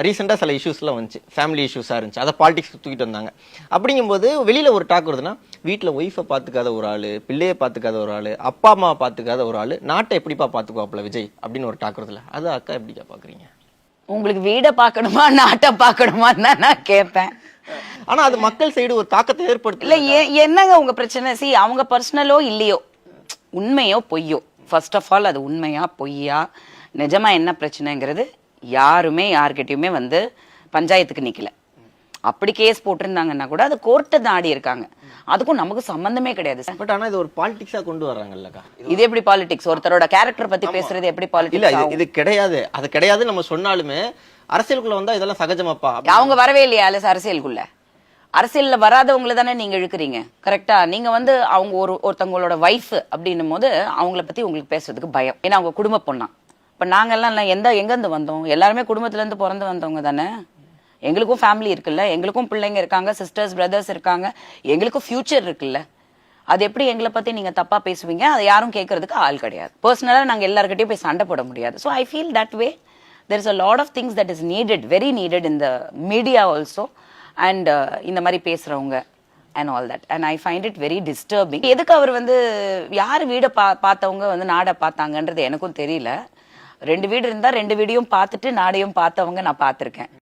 ரீசெண்டாக சில இஷ்யூஸ்லாம் வந்துச்சு, ஃபேமிலி இஷ்யூஸாக இருந்துச்சு, அதை பாலிடிக்ஸ் தூக்கிட்டு வந்தாங்க. அப்படிங்கும்போது வெளியில் ஒரு டாக் வருதுன்னா, வீட்டில் ஒய்ஃபை பார்த்துக்காத ஒரு ஆள், பிள்ளையை பார்த்துக்காத ஒரு ஆள், அப்பா அம்மாவை பார்த்துக்காத ஒரு ஆள், நாட்டை எப்படிப்பா பார்த்துக்குவாப்புல விஜய் அப்படின்னு ஒரு டாக் வருதுல்ல, அது அக்கா எப்படிக்கா பார்க்குறீங்க? உங்களுக்கு வீடை பார்க்கணுமா நாட்டை பார்க்கணுமான்னு தான் நான் கேட்பேன். ஆனா அது மக்கள் சைடு ஒரு தாக்கத்தை ஏற்படுத்த இல்ல. என்னங்க உங்க பிரச்சனை? அவங்க பர்சனலோ இல்லையோ, உண்மையோ பொய்யோ, ஃபர்ஸ்ட் ஆஃப் ஆல் அது உண்மையா பொய்யா, நிஜமா என்ன பிரச்சனைங்கிறது யாருமே யார்கிட்டயுமே வந்து பஞ்சாயத்துக்கு நிக்கல. அப்படி கேஸ் போட்டிருந்தாங்கன்னா கூட அது கோர்ட்டு தான் ஆடி இருக்காங்க. அதுக்கும் நமக்கு சம்பந்தமே கிடையாது. பட் ஆனா இது ஒரு பாலிடிக்ஸா கொண்டு வர்றாங்கல்லக்கா. இது எப்படி பாலிடிக்ஸ்? ஒருத்தரோட கேரக்டர் பத்தி பேசுறது எப்படி பாலிடிக்ஸ்? இல்ல இது கிடையாது, அது கிடையாது நம்ம சொன்னாலுமே அரசியலுக்குள்ள வந்தா இதெல்லாம் சகஜமாப்பா. அவங்க வரவே இல்லையா அரசியலுக்குள்ள? அரசியல்ல வராதவங்கள தானே நீங்க இழுக்கிறீங்க, கரெக்டா? நீங்க வந்து அவங்க ஒருத்தவங்களோட வைஃப் அப்படின்னும் போது அவங்கள பத்தி உங்களுக்கு பேசுறதுக்கு பயம். ஏன்னா அவங்க குடும்ப பொண்ணா. இப்ப நாங்கெல்லாம் எங்க இருந்து வந்தோம்? எல்லாருமே குடும்பத்துல இருந்து பிறந்து வந்தவங்க தானே. எங்களுக்கும் ஃபேமிலி இருக்குல்ல, எங்களுக்கும் பிள்ளைங்க இருக்காங்க, சிஸ்டர்ஸ் பிரதர்ஸ் இருக்காங்க, எங்களுக்கும் ஃபியூச்சர் இருக்குல்ல. அது எப்படி எங்களை பத்தி நீங்க தப்பா பேசுவீங்க? அதை யாரும் கேட்கறதுக்கு ஆள் கிடையாது. பர்சனலா நாங்க எல்லாருக்கிட்டையும் போய் சண்டை போட முடியாது. So I feel that way there is a lot of things that is needed, very needed in the media also, and இந்த மாதிரி பேசுறவங்க and all that, and I find it very disturbing. எதுக்கு அவர் வந்து யார் வீடை பார்த்தவங்க வந்து நாடை பார்த்தாங்கன்றது எனக்கும் தெரியல. 2 வீடு இருந்தா 2 வீடையும் பார்த்துட்டு நாடையும் பார்த்தவங்க நான் பார்த்திருக்கேன்.